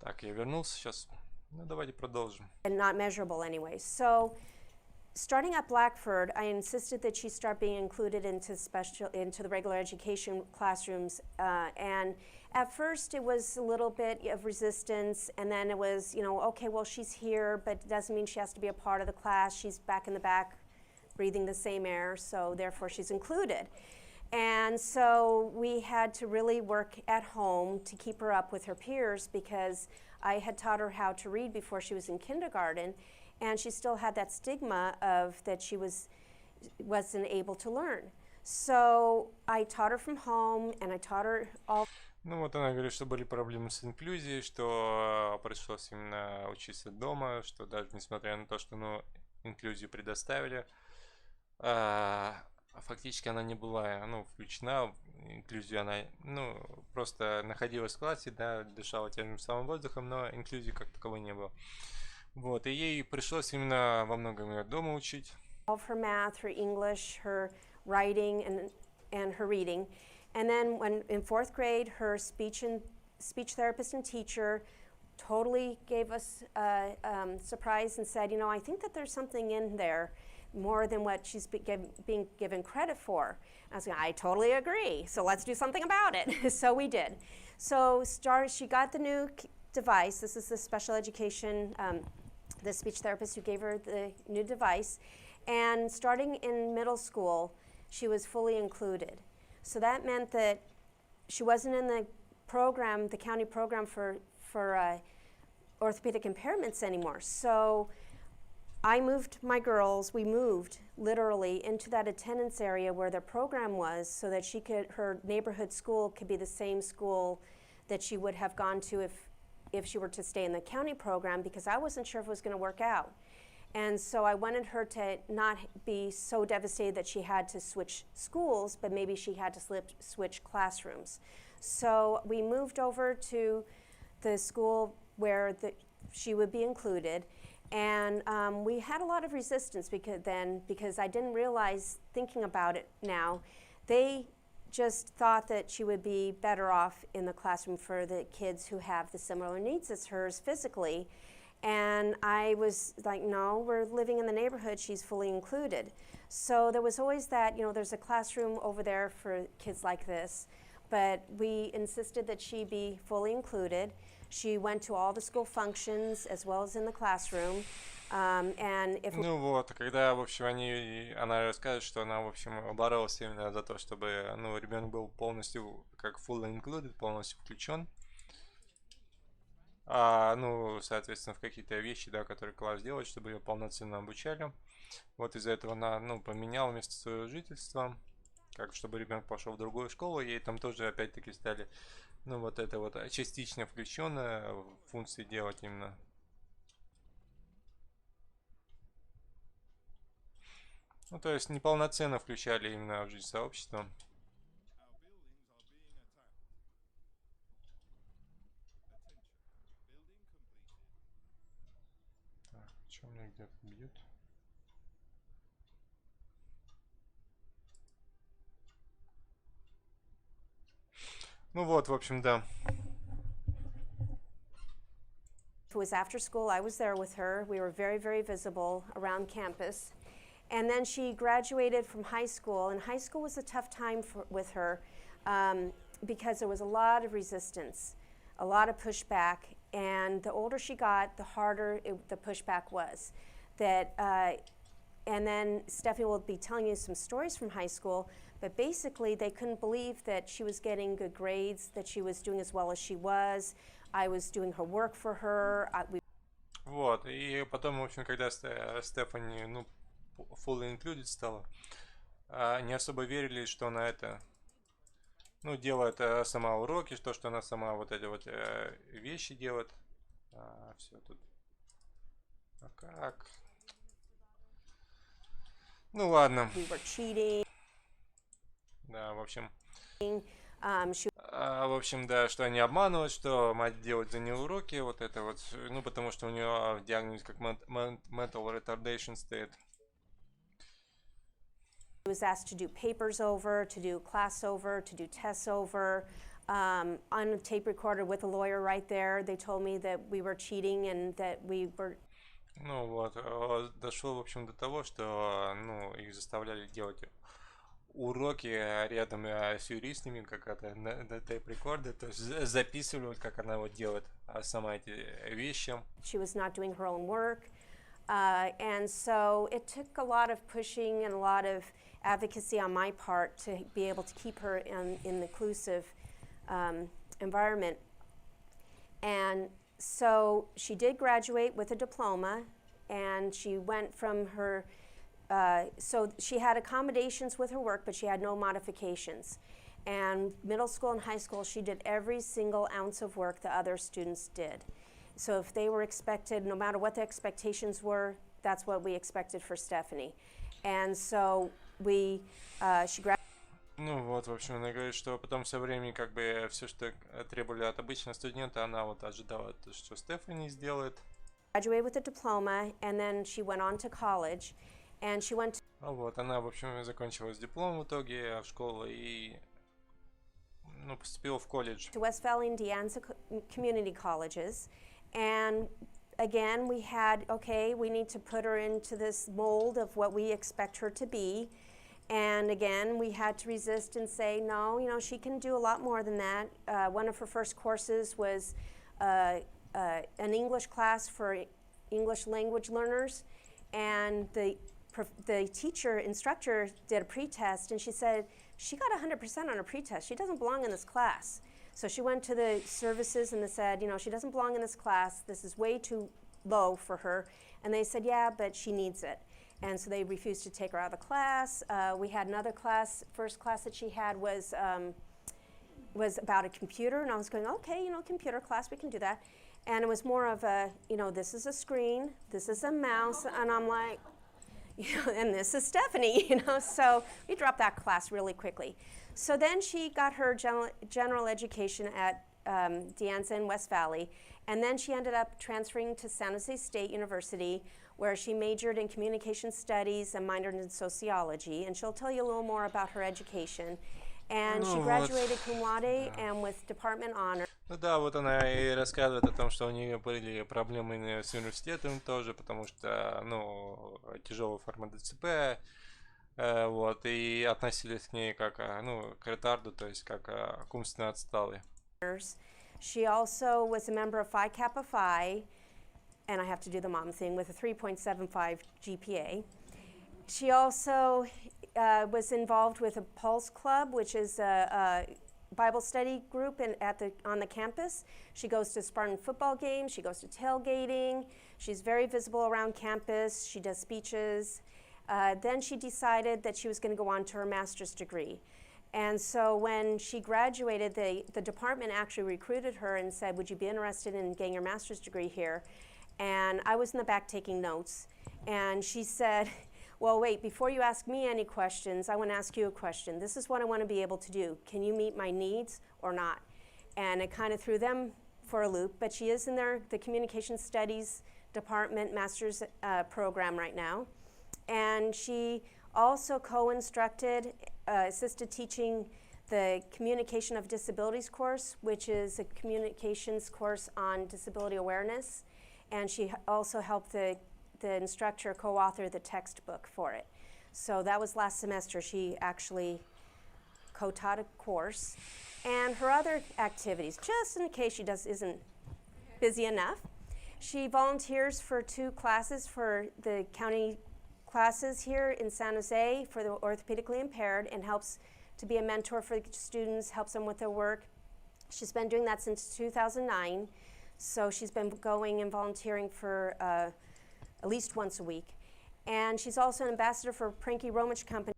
Так, я вернулся сейчас. Ну, давайте продолжим. And not measurable anyway. So, starting at Blackford, I insisted that she start being included into the regular education classrooms. And at first, it was a little bit of resistance, and then it was, okay, well, she's here, but it doesn't mean she has to be a part of the class. She's back in the back, breathing the same air, so therefore she's included. And so we had to really work at home to keep her up with her peers, because I had taught her how to read before she was in kindergarten, and she still had that stigma of that she wasn't able to learn. So I taught her from home, and I taught her all. Ну вот она говорит, что были проблемы с инклюзией, что пришлось именно учиться дома, что даже несмотря на то, что инклюзию предоставили, фактически она не была включена в инклюзию, она просто находилась в классе, да, дышала тем же самым воздухом, но инклюзии как таковой не было. Вот, и ей пришлось именно во многом ее дома учить. All of her math, her English, her writing, and her reading. And then when in 4th grade, her speech therapist and teacher totally gave us a surprise and said, I think that there's something in there more than what she's being given credit for. I was like, I totally agree, so let's do something about it. So we did. So she got the new device. This is the special education, the speech therapist who gave her the new device. And starting in middle school, she was fully included. So that meant that she wasn't in the program, the county program for orthopedic impairments anymore. So we moved literally into that attendance area where the program was, so that her neighborhood school could be the same school that she would have gone to if she were to stay in the county program, because I wasn't sure if it was going to work out. And so I wanted her to not be so devastated that she had to switch schools, but maybe she had to switch classrooms. So we moved over to the school where she would be included. And we had a lot of resistance because I didn't realize, thinking about it now, they just thought that she would be better off in the classroom for the kids who have the similar needs as hers physically. And I was like, no, we're living in the neighborhood, she's fully included. So there was always that, there's a classroom over there for kids like this, but we insisted that she be fully included. She went to all the school functions as well as in the classroom. Ну вот, когда, в общем, она рассказывает, что она, в общем, боролась именно за то, чтобы, ребенок был полностью, как fully included, полностью включен. Соответственно, в какие-то вещи, да, которые класс делает, чтобы ее полноценно обучали. Вот из-за этого она, поменяла место своего жительства, как чтобы ребенок пошел в другую школу, ей там тоже опять-таки стали, вот это вот частично включенное функции делать именно. То есть неполноценно включали именно в жизнь сообщества. Так, что меня где-то бьют? Ну вот, в общем, да. It was after school, I was there with her. We were very, very visible around campus. And then she graduated from high school, and high school was a tough time with her because there was a lot of resistance, a lot of pushback, and the older she got, the harder the pushback was. And then Stephanie will be telling you some stories from high school, but basically they couldn't believe that she was getting good grades, that she was doing as well as she was. I was doing her work for her. Вот, и потом, в общем, когда Стефани, fully included стала, не особо верили, что она это, делает сама уроки, что она сама вот эти вот вещи делает. Все тут. А как? Ну ладно. We were cheating. Да, в общем. В общем, да, что они обманывают, что мать делает за нее уроки, вот это вот, потому что у нее диагноз как mental retardation стоит. She was asked to do papers over, to do class over, to do tests over. on a tape recorder with a lawyer right there. They told me that we were cheating and that we were. Ну вот, дошло, в общем, до того, что, ну, их заставляли делать уроки рядом с юристами, как это, на тейп-рекорде, то есть записывали, как она вот делает сама эти вещи. She was not doing her own work. And so it took a lot of pushing and a lot of advocacy on my part to be able to keep her in an inclusive environment. And so she did graduate with a diploma, and she went from her, so she had accommodations with her work, but she had no modifications. And middle school and high school, she did every single ounce of work the other students did. So if they were expected, no matter what the expectations were, that's what we expected for Stephanie. And so she graduated. Ну вот, в общем, она говорит, что потом со временем как бы все, что требовали от обычного студента, она вот ожидала, что Стефани сделает. Graduated with a diploma, and then she went on to college, and she went. Вот, она, в общем, закончила с дипломом в итоге в школу и, ну, поступила в колледж. To West Valley and De Anza community colleges, and again we had, okay, we need to put her into this mold of what we expect her to be. And again, we had to resist and say, no, you know, she can do a lot more than that. One of her first courses was an English class for English language learners. And the instructor did a pretest, and she said, she got 100% on her pretest. She doesn't belong in this class. So she went to the services and they said, you know, she doesn't belong in this class. This is way too low for her. And they said, yeah, but she needs it. And so they refused to take her out of the class. We had another class, first class that she had was about a computer, and I was going, okay, you know, computer class, we can do that. And it was more of a, you know, this is a screen, this is a mouse, and I'm like, you know, and this is Stephanie, you know, so we dropped that class really quickly. So then she got her general education at De Anza in West Valley, and then she ended up transferring to San Jose State University, where she majored in communication studies and minored in sociology, and she'll tell you a little more about her education. And she graduated cum laude and with department honor. Ну да, вот она и рассказывает о том, что у нее были проблемы с университетом тоже, потому что, ну, тяжелая форма ДЦП, вот, и относились к ней как, ну, к ретарду, то есть как к умственно отсталой. She also was a member of Phi Kappa Phi, and I have to do the mom thing, with a 3.75 GPA. She also was involved with a Pulse Club, which is a Bible study group on the campus. She goes to Spartan football games, she goes to tailgating, she's very visible around campus, she does speeches. Then she decided that she was going to go on to her master's degree. And so when she graduated, the department actually recruited her and said, would you be interested in getting your master's degree here? And I was in the back taking notes, and she said, well, wait, before you ask me any questions, I want to ask you a question. This is what I want to be able to do. Can you meet my needs or not? And it kind of threw them for a loop, but she is in the communication studies department master's program right now. And she also co-instructed, assisted teaching the Communication of Disabilities course, which is a communications course on disability awareness. And she also helped the instructor co-author the textbook for it. So that was last semester. She actually co-taught a course. And her other activities, just in case she isn't busy enough, she volunteers for 2 classes for the county classes here in San Jose for the orthopedically impaired, and helps to be a mentor for the students, helps them with their work. She's been doing that since 2009. So she's been going and volunteering for at least once a week. And she's also an ambassador for Pranky Romich Company,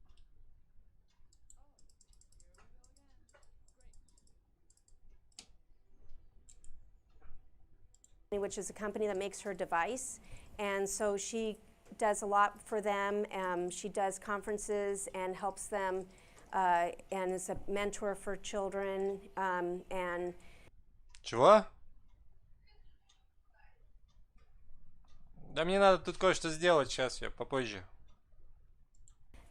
which is a company that makes her device. And so she does a lot for them. She does conferences and helps them, and is a mentor for children. And Чего? Да мне надо тут кое-что сделать, сейчас я попозже.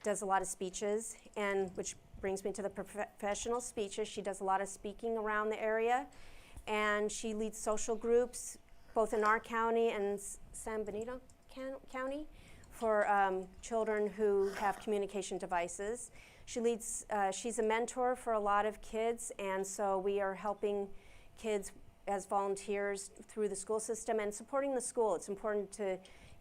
does a lot of speeches, and which brings me to the professional speeches. She does a lot of speaking around the area, and she leads social groups both in our county and San Benito County for children who have communication devices. She's a mentor for a lot of kids, and so we are helping kids as volunteers through the school system and supporting the school. It's important to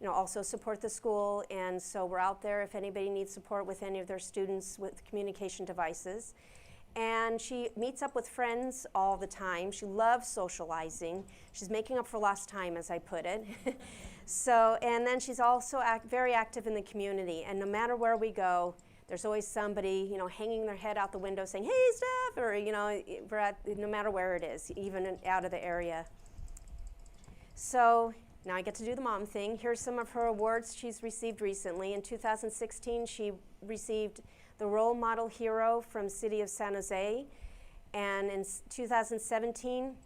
also support the school, and so we're out there if anybody needs support with any of their students with communication devices. And she meets up with friends all the time. She loves socializing. She's making up for lost time, as I put it. And then she's also very active in the community, and no matter where we go, there's always somebody, hanging their head out the window saying, "Hey, Steph," or, no matter where it is, even out of the area. So now I get to do the mom thing. Here's some of her awards she's received recently. In 2016, she received the Role Model Hero from City of San Jose. And in 2017,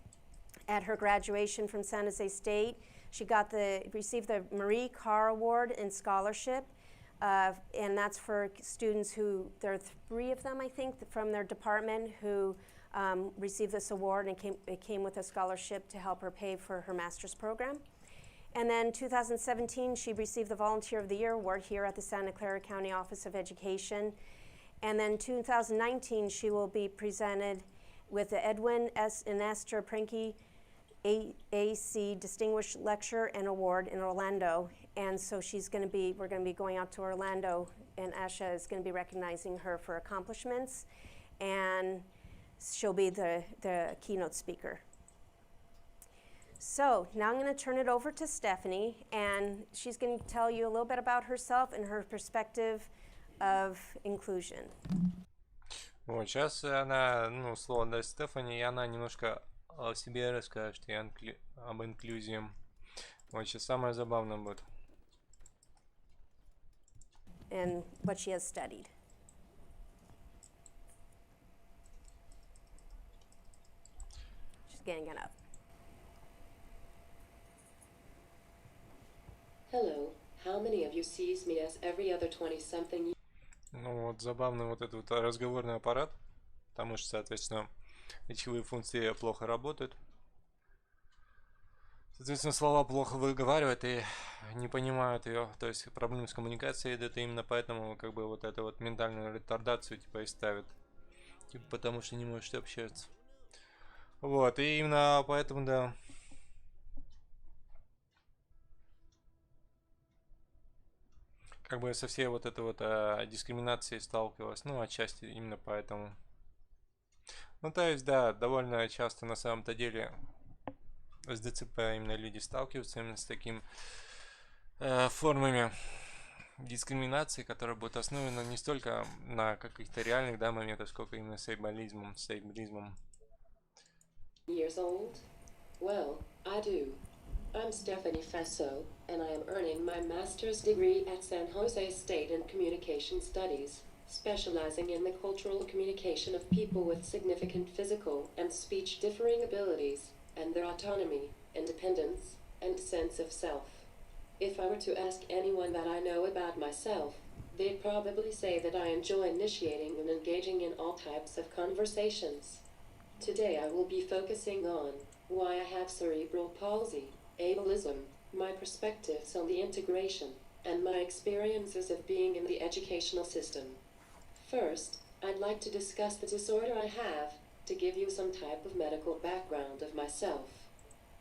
at her graduation from San Jose State, she received the Marie Carr Award in Scholarship. And that's for students there are 3 of them, I think, from their department who received this award, and it came with a scholarship to help her pay for her master's program. And then 2017, she received the Volunteer of the Year Award here at the Santa Clara County Office of Education. And then 2019, she will be presented with the Edwin and Esther Prenke AAC Distinguished Lecture and Award in Orlando. And so we're going to be going out to Orlando, and Asha is going to be recognizing her for accomplishments, and she'll be the keynote speaker. So now I'm going to turn it over to Stephanie, and she's going to tell you a little bit about herself and her perspective of inclusion. Вот, сейчас она, слово даст Стефани, и она немножко о себе расскажет и об инклюзии. Вот, сейчас самое забавное будет. And what she has studied. She's getting it up. Hello, how many of you sees me as every other 20-something? Вот, забавный вот этот вот разговорный аппарат, потому что, соответственно, речевые функции плохо работают. Соответственно, слова плохо выговаривают и не понимают ее, то есть проблемы с коммуникацией идут, и именно поэтому вот эту вот ментальную ретардацию и ставят, потому что не можешь общаться. Вот, и именно поэтому, да. Со всей вот этой вот дискриминацией сталкивалась, отчасти именно поэтому. То есть, да, довольно часто на самом-то деле с ДЦП именно люди сталкиваются именно с такими формами дискриминации, которые будут основаны не столько на каких-то реальных моментах, сколько именно с эйблизмом. Years old? Well, I do. I'm Stephanie Faso, and I am earning my master's degree at San Jose State in Communication Studies, specializing in the cultural communication of people with significant physical and speech differing abilities, and their autonomy, independence, and sense of self. If I were to ask anyone that I know about myself, they'd probably say that I enjoy initiating and engaging in all types of conversations. Today I will be focusing on why I have cerebral palsy, ableism, my perspectives on the integration, and my experiences of being in the educational system. First, I'd like to discuss the disorder I have, to give you some type of medical background of myself.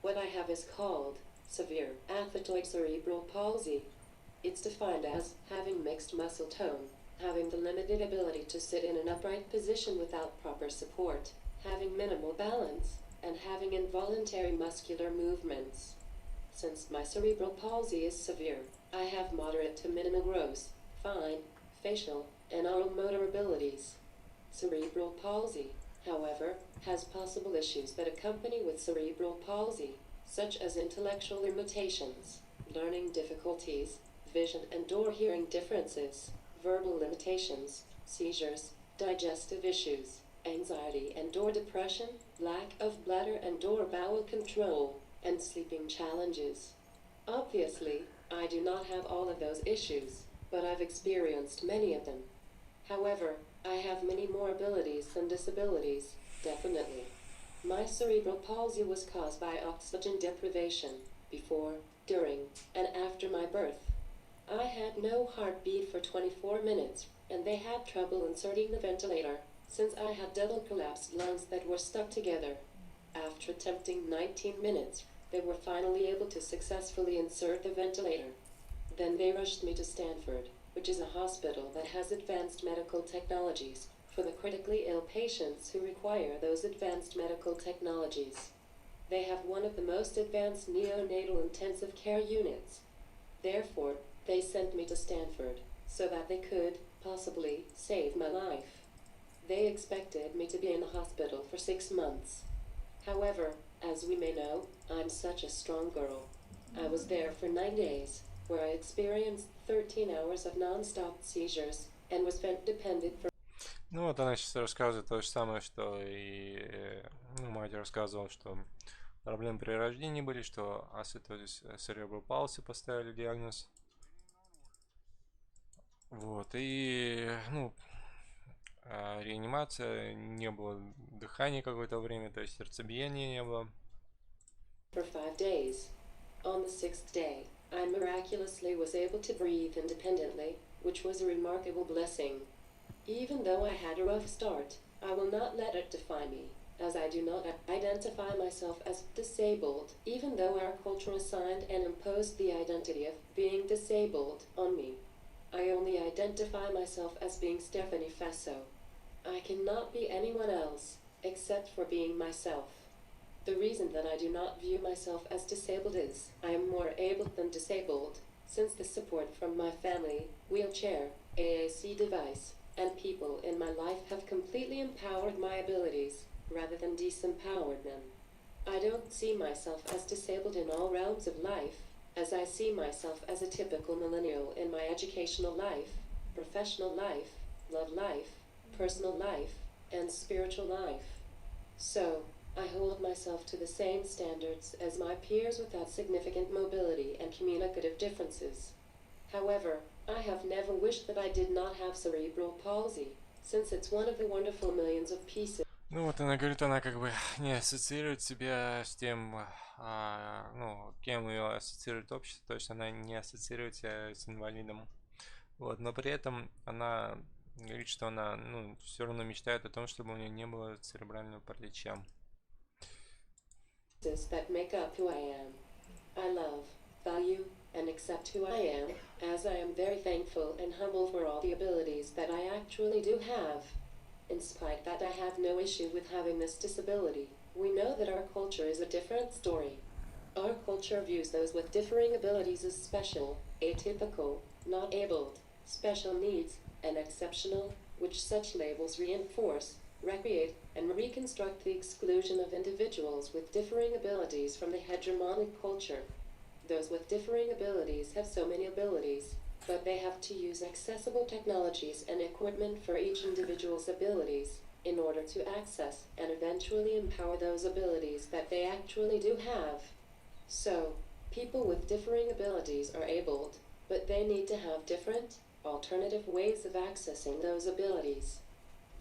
What I have is called severe Athetoid cerebral palsy. It's defined as having mixed muscle tone, having the limited ability to sit in an upright position without proper support, having minimal balance, and having involuntary muscular movements. Since my cerebral palsy is severe, I have moderate to minimal gross, fine, facial, and oral motor abilities. Cerebral palsy, however, has possible issues that accompany with cerebral palsy, such as intellectual limitations, learning difficulties, vision and/or hearing differences, verbal limitations, seizures, digestive issues, anxiety and/or depression, lack of bladder and/or bowel control, and sleeping challenges. Obviously, I do not have all of those issues, but I've experienced many of them. However, I have many more abilities than disabilities, definitely. My cerebral palsy was caused by oxygen deprivation before, during, and after my birth. I had no heartbeat for 24 minutes, and they had trouble inserting the ventilator, since I had double collapsed lungs that were stuck together. After attempting 19 minutes, they were finally able to successfully insert the ventilator. Then they rushed me to Stanford, which is a hospital that has advanced medical technologies for the critically ill patients who require those advanced medical technologies. They have one of the most advanced neonatal intensive care units. Therefore, they sent me to Stanford so that they could, possibly, save my life. They expected me to be in the hospital for 6 months. However, as we may know, I'm such a strong girl. I was there for 9 days, where I experienced 13 hours of non-stop seizures and was vent dependent for. Ну вот она сейчас рассказывает то же самое, что и мать рассказывала, что проблемы при рождении были, что Athetoid Cerebral Palsy поставили диагноз. Вот, и, реанимация, не было дыхания какое-то время, то есть сердцебиения не было. For 5 days. On the 6th day, I miraculously was able to breathe independently, which was a remarkable blessing. Even though I had a rough start, I will not let it define me, as I do not identify myself as disabled, even though our culture assigned and imposed the identity of being disabled on me. I only identify myself as being Stephanie Faso. I cannot be anyone else, except for being myself. The reason that I do not view myself as disabled is, I am more able than disabled, since the support from my family, wheelchair, AAC device, and people in my life have completely empowered my abilities, rather than disempowered them. I don't see myself as disabled in all realms of life, as I see myself as a typical millennial in my educational life, professional life, love life, personal life, and spiritual life. So, I hold myself to the same standards as my peers without significant mobility and communicative differences. However, I have never wished that I did not have cerebral palsy, since it's one of the wonderful millions of pieces. Ну вот она говорит, она как бы не ассоциирует себя с тем, кем ее ассоциирует общество, то есть она не ассоциирует себя с инвалидом. Вот, но при этом она говорит, что она, все равно мечтает о том, чтобы у нее не было церебрального паралича. That make up who I am. I love, value, and accept who I am, as I am very thankful and humble for all the abilities that I actually do have. In spite that I have no issue with having this disability, we know that our culture is a different story. Our culture views those with differing abilities as special, atypical, not abled, special needs, and exceptional, which such labels reinforce, recreate, and reconstruct the exclusion of individuals with differing abilities from the hegemonic culture. Those with differing abilities have so many abilities, but they have to use accessible technologies and equipment for each individual's abilities in order to access and eventually empower those abilities that they actually do have. So, people with differing abilities are abled, but they need to have different, alternative ways of accessing those abilities.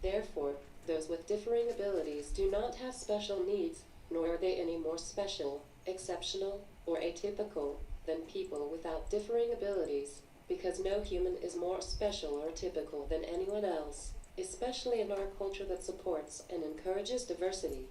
Therefore, those with differing abilities do not have special needs, nor are they any more special, exceptional, or atypical than people without differing abilities, because no human is more special or typical than anyone else, especially in our culture that supports and encourages diversity.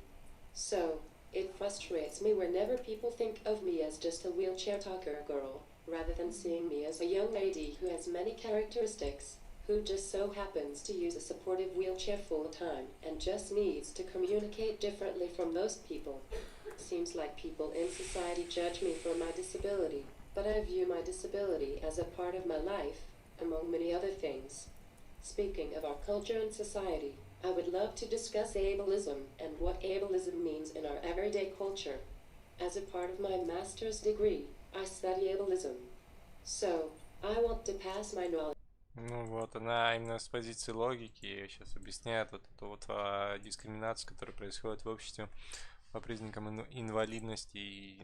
So, it frustrates me whenever people think of me as just a wheelchair talker girl, rather than seeing me as a young lady who has many characteristics, who just so happens to use a supportive wheelchair full time and just needs to communicate differently from most people. Seems like people in society judge me for my disability, but I view my disability as a part of my life, among many other things. Speaking of our culture and society, I would love to discuss ableism and what ableism means in our everyday culture. As a part of my master's degree, I study ableism. So, I want to pass my knowledge. Ну вот, она именно с позиции логики сейчас объясняет вот эту вот дискриминацию, которая происходит в обществе по признакам инвалидности, и,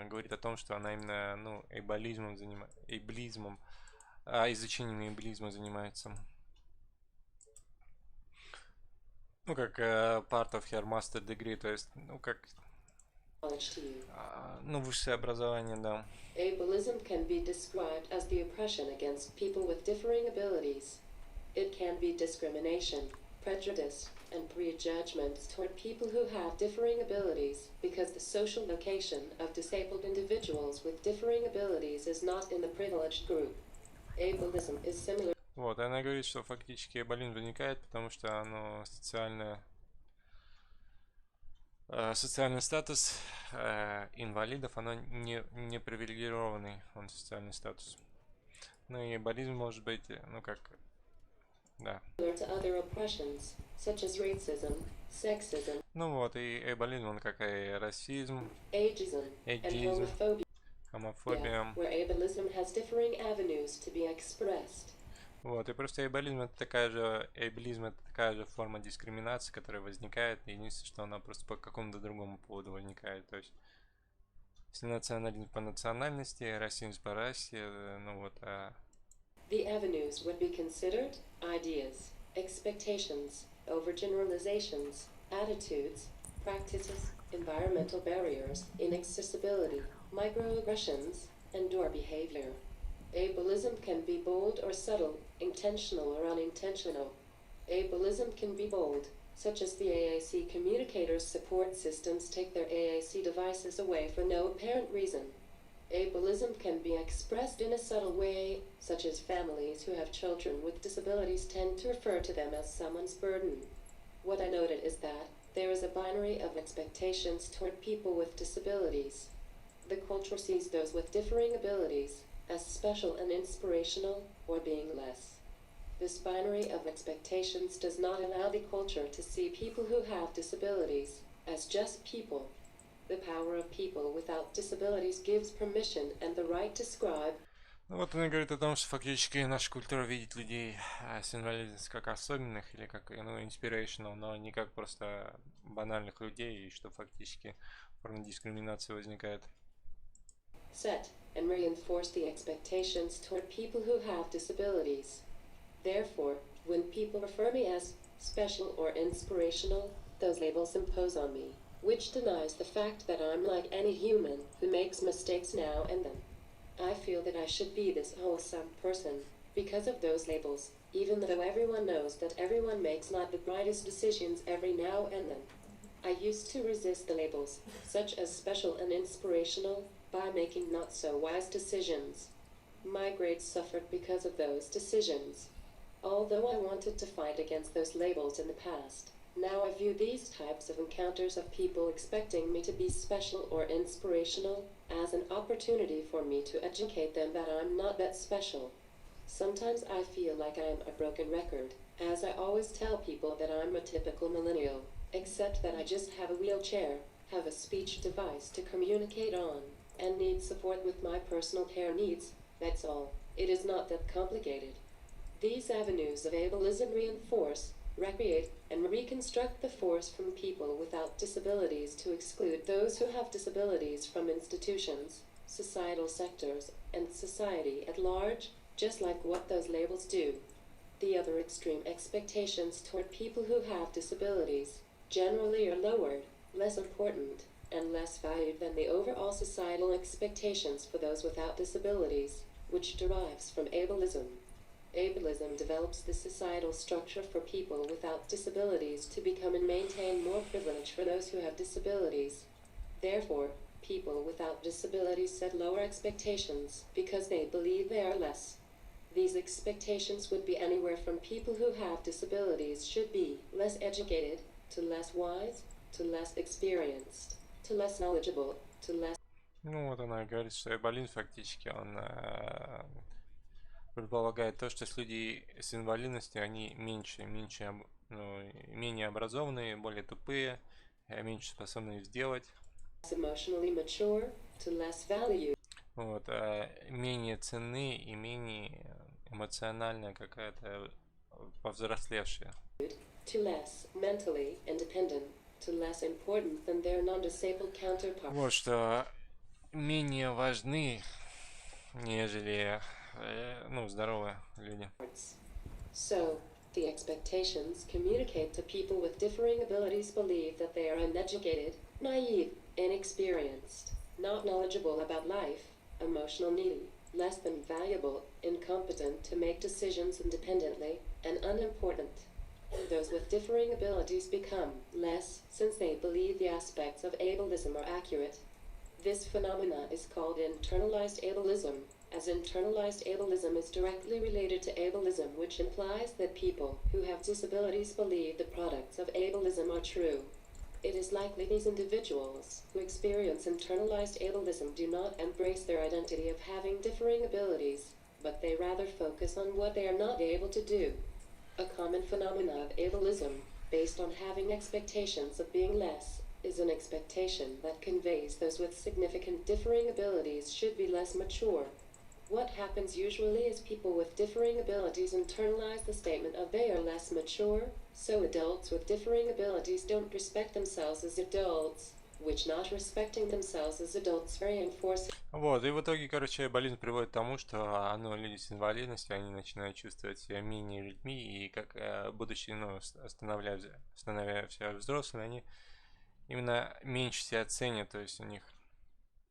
говорит о том, что она именно, эйблизмом, изучением эйблизма занимается. ну, как part of her master degree, то есть, ну, как, knowledge to you. ну, высшее образование, да. Ableism can be described as the oppression against people with differing abilities. It can be discrimination, prejudice, and prejudgments toward people who have differing abilities, because the social location of disabled individuals with differing abilities is not in the privileged group. Ableism is similar. Вот, она говорит, что фактически эйблизм возникает, потому что оно социальный статус инвалидов, оно не привилегированный, он социальный статус. Ну и эйблизм может быть, ну как, да. To other oppressions, such as racism, sexism, Ну вот, и эйблизм, он как и расизм, ageism, and эйджизм, homophobia, гомофобия. where ableism has differing avenues to be expressed. Вот, и просто эйблизм это такая же форма дискриминации, которая возникает. Единственное, что она просто по какому-то другому поводу возникает. То есть, если национализм по национальности, расизм по расе, ну вот, The avenues would be considered ideas, expectations, overgeneralizations, attitudes, practices, environmental barriers, inaccessibility, microaggressions, and/or behavior. Ableism can be bold or subtle, intentional or unintentional. Ableism can be bold, such as the AAC communicators' support systems take their AAC devices away for no apparent reason. Ableism can be expressed in a subtle way, such as families who have children with disabilities tend to refer to them as someone's burden. What I noted is that there is a binary of expectations toward people with disabilities. The culture sees those with differing abilities as special and inspirational, or being less. This binary of expectations does not allow the culture to see people who have disabilities as just people. The power of people without disabilities gives permission and the right to scribe. ну вот она говорит о том, что фактически наша культура видит людей с инвалидностью как особенных или как, ну, inspirational, но не как просто банальных людей, и что фактически форма дискриминации возникает. Set and reinforce the expectations toward people who have disabilities. Therefore, when people refer me as special or inspirational, those labels impose on me, which denies the fact that I'm like any human who makes mistakes now and then. I feel that I should be this wholesome person because of those labels, even though everyone knows that everyone makes not the brightest decisions every now and then. I used to resist the labels, such as special and inspirational, by making not so wise decisions. My grades suffered because of those decisions. Although I wanted to fight against those labels in the past, now I view these types of encounters of people expecting me to be special or inspirational as an opportunity for me to educate them that I'm not that special. Sometimes I feel like I'm a broken record, as I always tell people that I'm a typical millennial, except that I just have a wheelchair, have a speech device to communicate on, and need support with my personal care needs, that's all. It is not that complicated. These avenues of ableism reinforce, recreate, and reconstruct the force from people without disabilities to exclude those who have disabilities from institutions, societal sectors, and society at large, just like what those labels do. The other extreme expectations toward people who have disabilities generally are lowered, less important, and less valued than the overall societal expectations for those without disabilities, which derives from ableism. Ableism develops the societal structure for people without disabilities to become and maintain more privilege for those who have disabilities. Therefore, people without disabilities set lower expectations because they believe they are less. These expectations would be anywhere from people who have disabilities should be less educated, to less wise, to less experienced, to less knowledgeable, to less... Ну вот она говорит, что эйблизм фактически он предполагает то, что люди с инвалидностью, они ну, менее образованные, более тупые, меньше способны сделать. emotionally mature, to less value. Вот, менее ценны и менее эмоционально какая-то повзрослевшая. To less mentally independent, to less important than their non-disabled counterparts. Вот что менее важны, нежели ну, здоровые люди. So, The expectations communicate to people with differing abilities believe that they are uneducated, naive, inexperienced, not knowledgeable about life, emotional needy, less than valuable, incompetent to make decisions independently, and unimportant. Those with differing abilities become less since they believe the aspects of ableism are accurate. This phenomena is called internalized ableism, as internalized ableism is directly related to ableism, which implies that people who have disabilities believe the products of ableism are true. It is likely these individuals who experience internalized ableism do not embrace their identity of having differing abilities, but they rather focus on what they are not able to do. A common phenomenon of ableism, based on having expectations of being less, is an expectation that conveys those with significant differing abilities should be less mature. What happens usually is people with differing abilities internalize the statement of they are less mature, so adults with differing abilities don't respect themselves as adults, which not respecting themselves as adults reinforces. Вот, и в итоге, короче, болезнь приводит к тому, что, люди с инвалидностью, они начинают чувствовать себя менее людьми, и как, будучи, становясь взрослыми, они именно меньше себя ценят, то есть у них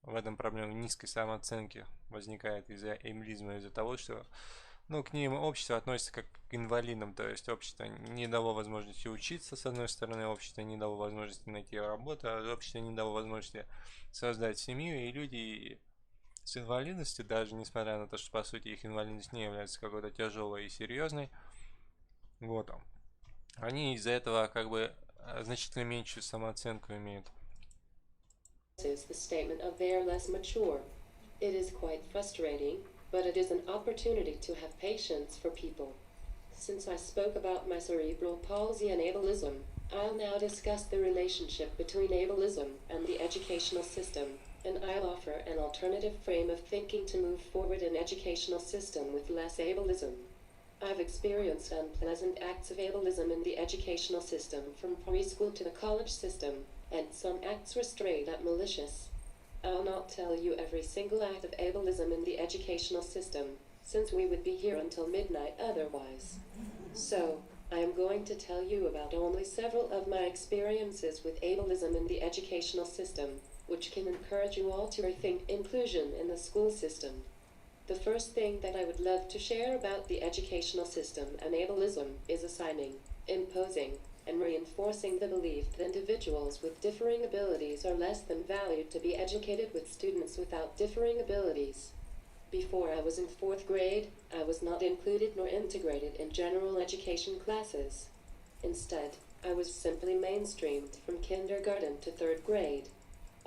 в этом проблема низкой самооценки возникает из-за эйблизма, из-за того, что к ним общество относится как к инвалидам, то есть общество не дало возможности учиться, с одной стороны, общество не дало возможности найти работу, а общество не дало возможности создать семью, и люди с инвалидностью, даже несмотря на то, что по сути их инвалидность не является какой-то тяжелой и серьезной, вот, они из-за этого как бы значительно меньшую самооценку имеют. Is the statement of they are less mature. It is quite frustrating, but it is an opportunity to have patience for people. Since I spoke about my cerebral palsy and ableism, I'll now discuss the relationship between ableism and the educational system, and I'll offer an alternative frame of thinking to move forward an educational system with less ableism. I've experienced unpleasant acts of ableism in the educational system from preschool to the college system, and some acts were straight up malicious. I'll not tell you every single act of ableism in the educational system, since we would be here until midnight otherwise. So, I am going to tell you about only several of my experiences with ableism in the educational system, which can encourage you all to rethink inclusion in the school system. The first thing that I would love to share about the educational system and ableism is assigning, imposing, and reinforcing the belief that individuals with differing abilities are less than valued to be educated with students without differing abilities. Before I was in 4th grade, I was not included nor integrated in general education classes. Instead, I was simply mainstreamed from kindergarten to 3rd grade.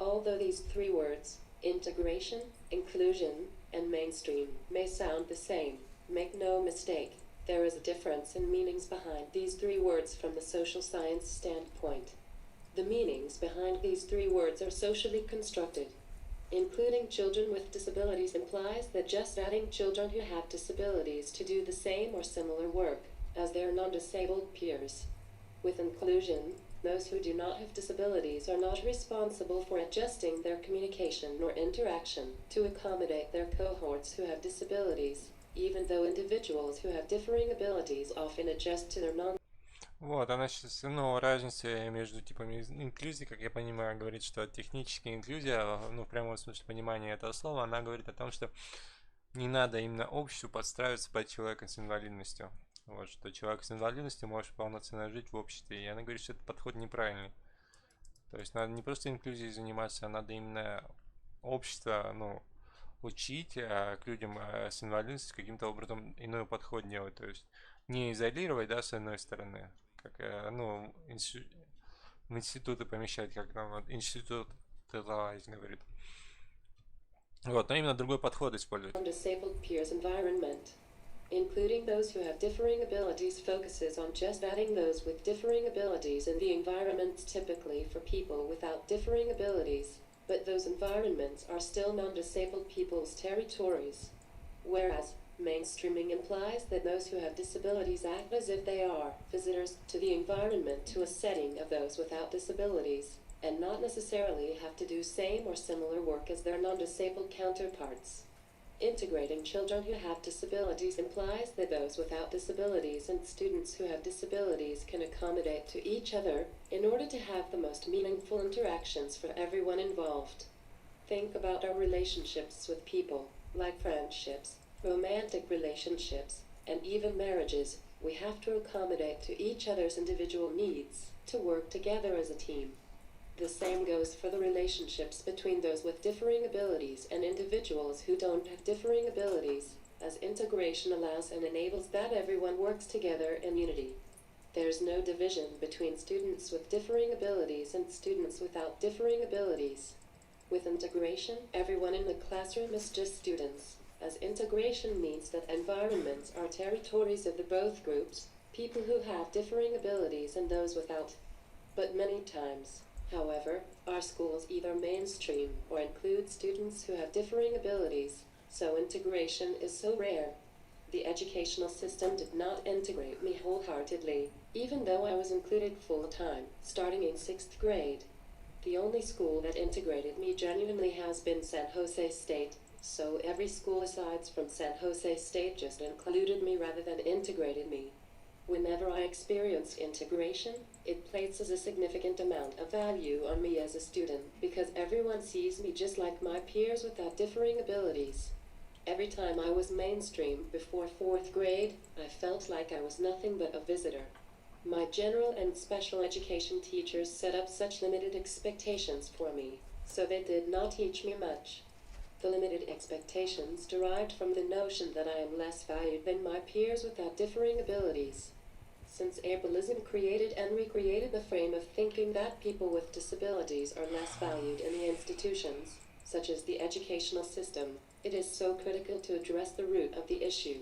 Although these three words, integration, inclusion, and mainstream, may sound the same, make no mistake, there is a difference in meanings behind these three words from the social science standpoint. The meanings behind these three words are socially constructed. Including children with disabilities implies that just adding children who have disabilities to do the same or similar work as their non-disabled peers. With inclusion, those who do not have disabilities are not responsible for adjusting their communication nor interaction to accommodate their cohorts who have disabilities, even though individuals who have differing abilities often adjust to their non. Вот, она сейчас, разница между типами инклюзии, как я понимаю, говорит, что техническая инклюзия, в прямом смысле понимания этого слова, она говорит о том, что не надо именно обществу подстраиваться под человека с инвалидностью. Вот, что человек с инвалидностью может полноценно жить в обществе, и она говорит, что этот подход неправильный. То есть надо не просто инклюзией заниматься, а надо именно общество, учить к людям с инвалидностью каким-то образом иной подход делать. То есть не изолировать, да, с одной стороны, как, в институты помещать, как там вот институт говорит. Вот, но именно другой подход использовать. Including those who have differing abilities focuses on just adding those with differing abilities in the environments typically for people without differing abilities, but those environments are still non-disabled people's territories. Whereas, mainstreaming implies that those who have disabilities act as if they are visitors to the environment to a setting of those without disabilities, and not necessarily have to do same or similar work as their non-disabled counterparts. Integrating children who have disabilities implies that those without disabilities and students who have disabilities can accommodate to each other in order to have the most meaningful interactions for everyone involved. Think about our relationships with people, like friendships, romantic relationships, and even marriages. We have to accommodate to each other's individual needs to work together as a team. The same goes for the relationships between those with differing abilities and individuals who don't have differing abilities, as integration allows and enables that everyone works together in unity. There's no division between students with differing abilities and students without differing abilities. With integration, everyone in the classroom is just students, as integration means that environments are territories of the both groups, people who have differing abilities and those without. But many times, however, our schools either mainstream or include students who have differing abilities, so integration is so rare. The educational system did not integrate me wholeheartedly, even though I was included full-time, starting in 6th grade. The only school that integrated me genuinely has been San Jose State, so every school aside from San Jose State just included me rather than integrated me. Whenever I experience integration, it places a significant amount of value on me as a student because everyone sees me just like my peers without differing abilities. Every time I was mainstream before 4th grade, I felt like I was nothing but a visitor. My general and special education teachers set up such limited expectations for me, so they did not teach me much. The limited expectations derived from the notion that I am less valued than my peers without differing abilities. Since Ableism created and recreated the frame of thinking that people with disabilities are less valued in the institutions, such as the educational system, it is so critical to address the root of the issue.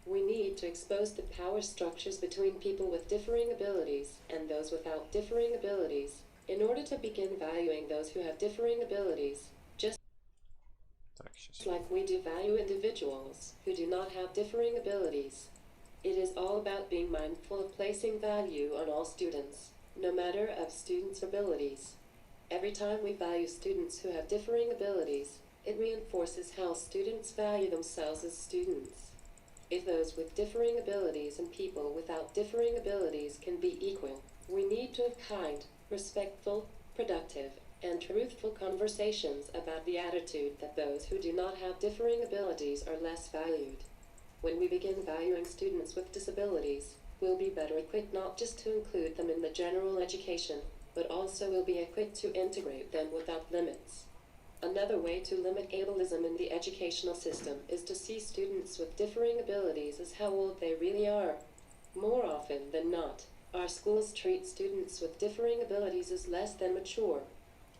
We need to expose the power structures between people with differing abilities and those without differing abilities in order to begin valuing those who have differing abilities, just like we do value individuals who do not have differing abilities. It is all about being mindful of placing value on all students, no matter of students' abilities. Every time we value students who have differing abilities, it reinforces how students value themselves as students. If those with differing abilities and people without differing abilities can be equal, we need to have kind, respectful, productive, and truthful conversations about the attitude that those who do not have differing abilities are less valued. When we begin valuing students with disabilities, we'll be better equipped not just to include them in the general education, but also will be equipped to integrate them without limits. Another way to limit ableism in the educational system is to see students with differing abilities as how old they really are. More often than not, our schools treat students with differing abilities as less than mature.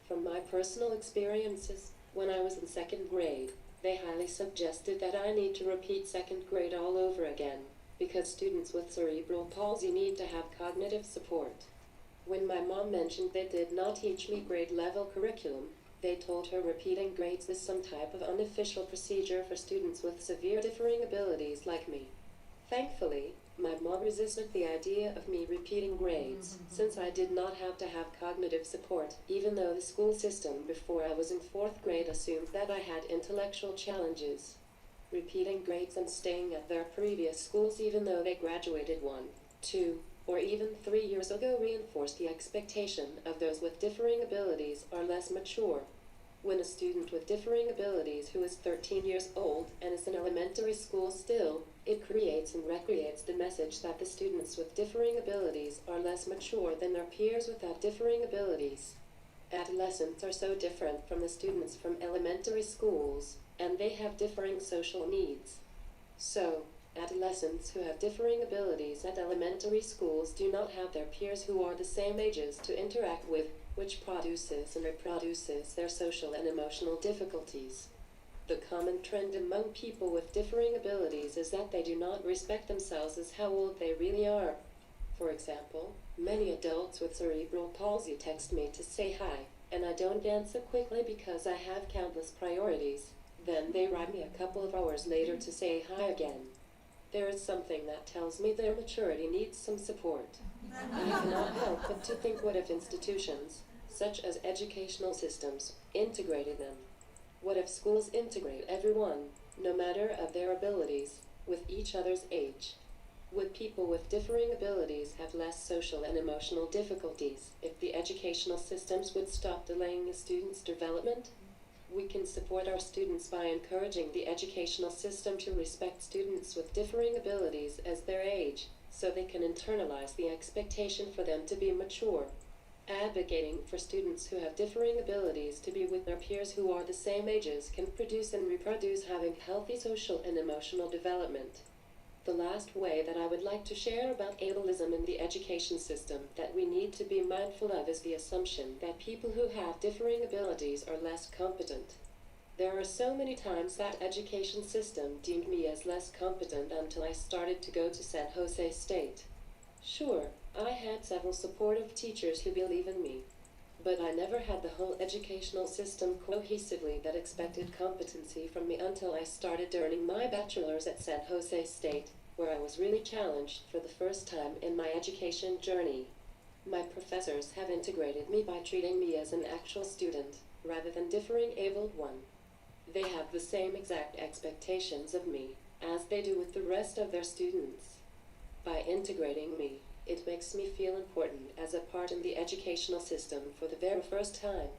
From my personal experiences, when I was in 2nd grade, they highly suggested that I need to repeat 2nd grade all over again, because students with cerebral palsy need to have cognitive support. When my mom mentioned they did not teach me grade-level curriculum, they told her repeating grades is some type of unofficial procedure for students with severe differing abilities like me. Thankfully, my mom resisted the idea of me repeating grades, since I did not have to have cognitive support, even though the school system before I was in 4th grade assumed that I had intellectual challenges. Repeating grades and staying at their previous schools even though they graduated 1, 2, or even 3 years ago reinforced the expectation of those with differing abilities are less mature. When a student with differing abilities who is 13 years old and is in elementary school still, it creates and recreates the message that the students with differing abilities are less mature than their peers without differing abilities. Adolescents are so different from the students from elementary schools, and they have differing social needs. So, adolescents who have differing abilities at elementary schools do not have their peers who are the same ages to interact with, which produces and reproduces their social and emotional difficulties. The common trend among people with differing abilities is that they do not respect themselves as how old they really are. For example, many adults with cerebral palsy text me to say hi, and I don't answer quickly because I have countless priorities. Then they write me a couple of hours later to say hi again. There is something that tells me their maturity needs some support. I cannot help but to think, what if institutions, such as educational systems, integrated them? What if schools integrate everyone, no matter of their abilities, with each other's age. Would people with differing abilities have less social and emotional difficulties if the educational systems would stop delaying a student's development? We can support our students by encouraging the educational system to respect students with differing abilities as their age, so they can internalize the expectation for them to be mature. Advocating for students who have differing abilities to be with their peers who are the same ages can produce and reproduce having healthy social and emotional development. The last way that I would like to share about ableism in the education system that we need to be mindful of is the assumption that people who have differing abilities are less competent. There are so many times that education system deemed me as less competent until I started to go to San Jose State. Sure, I had several supportive teachers who believe in me, but I never had the whole educational system cohesively that expected competency from me until I started earning my bachelor's at San Jose State, where I was really challenged for the first time in my education journey. My professors have integrated me by treating me as an actual student, rather than differing abled one. They have the same exact expectations of me, as they do with the rest of their students. By integrating me, it makes me feel important as a part in the educational system for the very first time.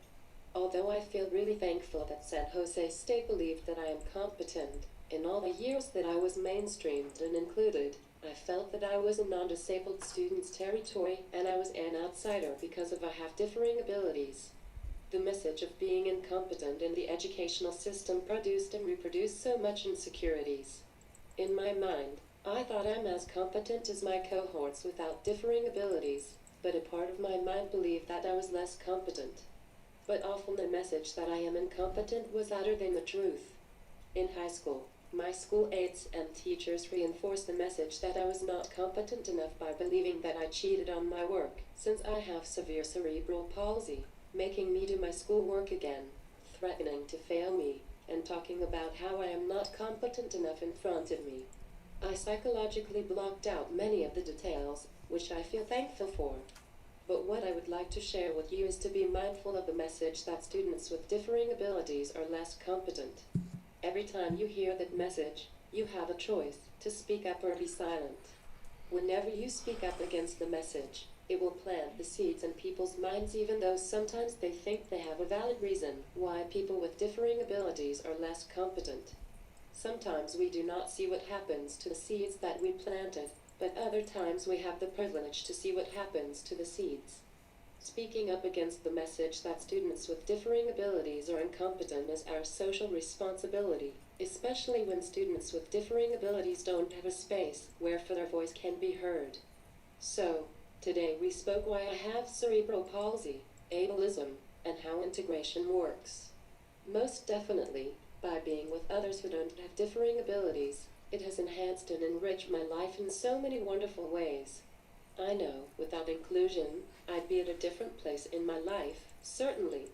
Although I feel really thankful that San Jose State believed that I am competent, in all the years that I was mainstreamed and included, I felt that I was a non-disabled student's territory and I was an outsider because of I have differing abilities. The message of being incompetent in the educational system produced and reproduced so much insecurities. In my mind, I thought I'm as competent as my cohorts without differing abilities, but a part of my mind believed that I was less competent. But often the message that I am incompetent was other than the truth. In high school, my school aides and teachers reinforced the message that I was not competent enough by believing that I cheated on my work, since I have severe cerebral palsy, making me do my schoolwork again, threatening to fail me, and talking about how I am not competent enough in front of me. I psychologically blocked out many of the details, which I feel thankful for. But what I would like to share with you is to be mindful of the message that students with differing abilities are less competent. Every time you hear that message, you have a choice to speak up or be silent. Whenever you speak up against the message, it will plant the seeds in people's minds even though sometimes they think they have a valid reason why people with differing abilities are less competent. Sometimes we do not see what happens to the seeds that we planted, but other times we have the privilege to see what happens to the seeds. Speaking up against the message that students with differing abilities are incompetent is our social responsibility, especially when students with differing abilities don't have a space where their voice can be heard. So, today we spoke why I have cerebral palsy, ableism, and how integration works. Most definitely, by being with others who don't have differing abilities, it has enhanced and enriched my life in so many wonderful ways. I know, without inclusion, I'd be at a different place in my life, certainly.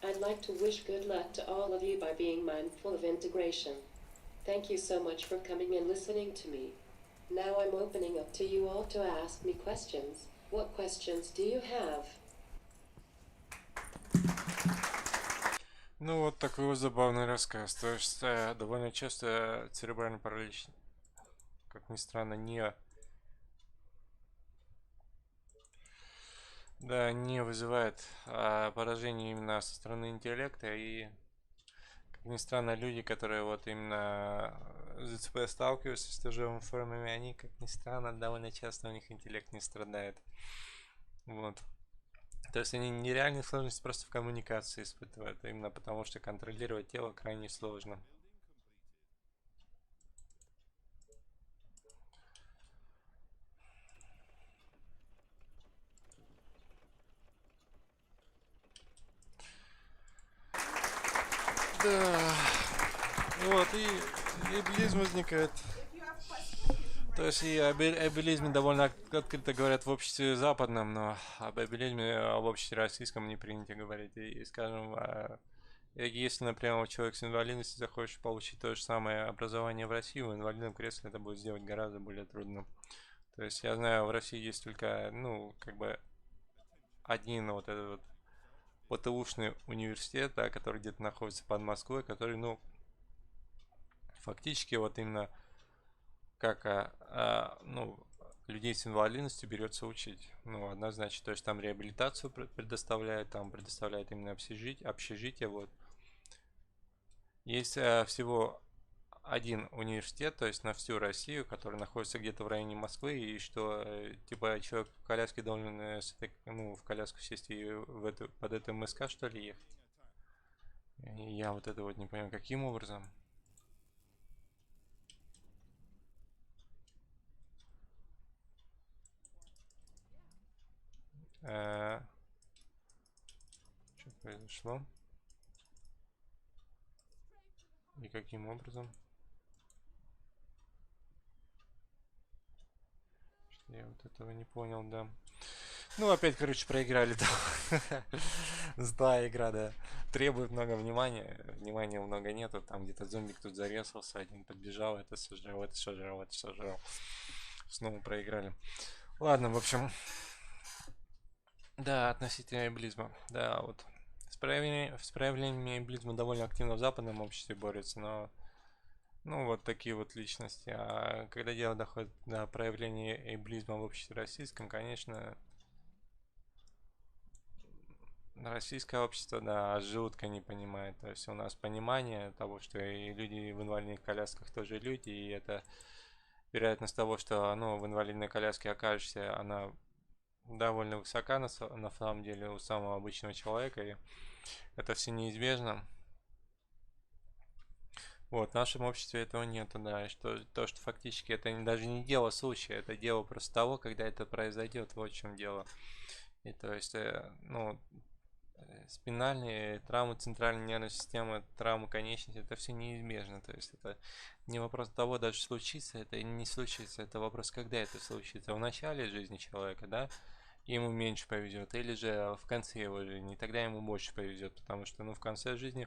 I'd like to wish good luck to all of you by being mindful of integration. Thank you so much for coming and listening to me. Now I'm opening up to you all to ask me questions. What questions do you have? Ну вот такой вот забавный рассказ. То есть довольно часто церебральный паралич, как ни странно, не вызывает поражение именно со стороны интеллекта. И, как ни странно, люди, которые вот именно ЗЦП сталкиваются с тяжелыми формами, они, как ни странно, довольно часто у них интеллект не страдает. Вот. То есть они нереальные сложности просто в коммуникации испытывают, именно потому что контролировать тело крайне сложно. Да. Вот, и эйблизм возникает. То есть и об эйблизме довольно открыто говорят в обществе западном, но об эйблизме в обществе российском не принято говорить. И скажем, если, например, человек с инвалидностью захочет получить то же самое образование в России, в инвалидном кресле это будет сделать гораздо более трудно. То есть я знаю, в России есть только, один вот этот вот ПТУшный университет, да, который где-то находится под Москвой, который, фактически вот именно как ну, людей с инвалидностью берется учить. Ну, однозначно. То есть там реабилитацию предоставляют, там предоставляют именно общежитие. Вот. Есть всего один университет, то есть на всю Россию, который находится где-то в районе Москвы, и что типа человек в коляске должен ну, в коляску сесть и под это МСК, что ли, ехать. И я вот это вот не понимаю, каким образом. Что произошло? И каким образом? Я вот этого не понял, да. Ну, опять, короче, проиграли, да. Злая игра, да. Требует много внимания. Внимания много нету. Там где-то зомбик тут зарезался, один подбежал, это сожрал, это сожрал, это сожрал. Снова проиграли. Ладно, в общем. Да, относительно эйблизма. Да, вот. С проявлениями эйблизма довольно активно в западном обществе борются, но ну, вот такие вот личности. А когда дело доходит до проявления эйблизма в обществе российском, конечно, российское общество, да, жутко не понимает. То есть у нас понимание того, что и люди в инвалидных колясках тоже люди, и это вероятность того, что ну, в инвалидной коляске окажешься, она довольно высока на самом деле у самого обычного человека, и это все неизбежно. Вот, в нашем обществе этого нету, да, и что фактически это даже не дело случая, это дело просто того, когда это произойдет, вот в чем дело. И то есть, ну, спинальные травмы центральной нервной системы, травмы конечности, это все неизбежно, то есть это не вопрос того, даже случится это или не случится, это вопрос, когда это случится, в начале жизни человека, да, ему меньше повезет, или же в конце его жизни, тогда ему больше повезет, потому что, ну, в конце жизни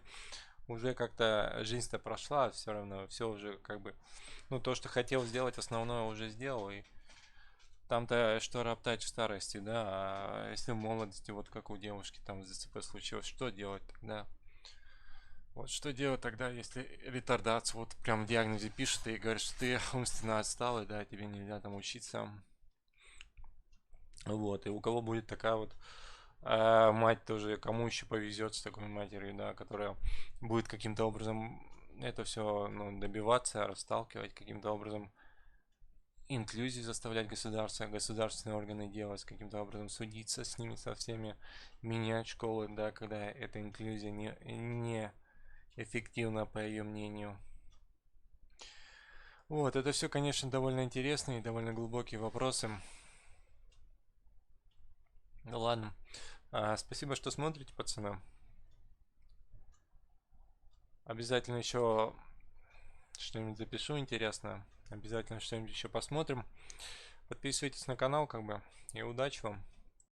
уже как-то жизнь-то прошла, все равно, все уже как бы, ну, то, что хотел сделать, основное уже сделал, и там-то что роптать в старости, да, а если в молодости, вот как у девушки там ЗЦП случилось, что делать тогда? Вот что делать тогда, если ретардацию, вот прям в диагнозе пишут и говорят, что ты умственно отсталый, да, тебе нельзя там учиться. Вот, и у кого будет такая вот мать тоже, кому еще повезет с такой матерью, да, которая будет каким-то образом это все ну, добиваться, расталкивать, каким-то образом инклюзию заставлять государственные органы делать, каким-то образом судиться с ними, со всеми, менять школы, да, когда эта инклюзия не эффективна, по ее мнению. Вот, это все, конечно, довольно интересные и довольно глубокие вопросы. Ну ладно. Спасибо, что смотрите, пацаны. Обязательно еще что-нибудь запишу интересное. Обязательно что-нибудь еще посмотрим. Подписывайтесь на канал, как бы. И удачи вам.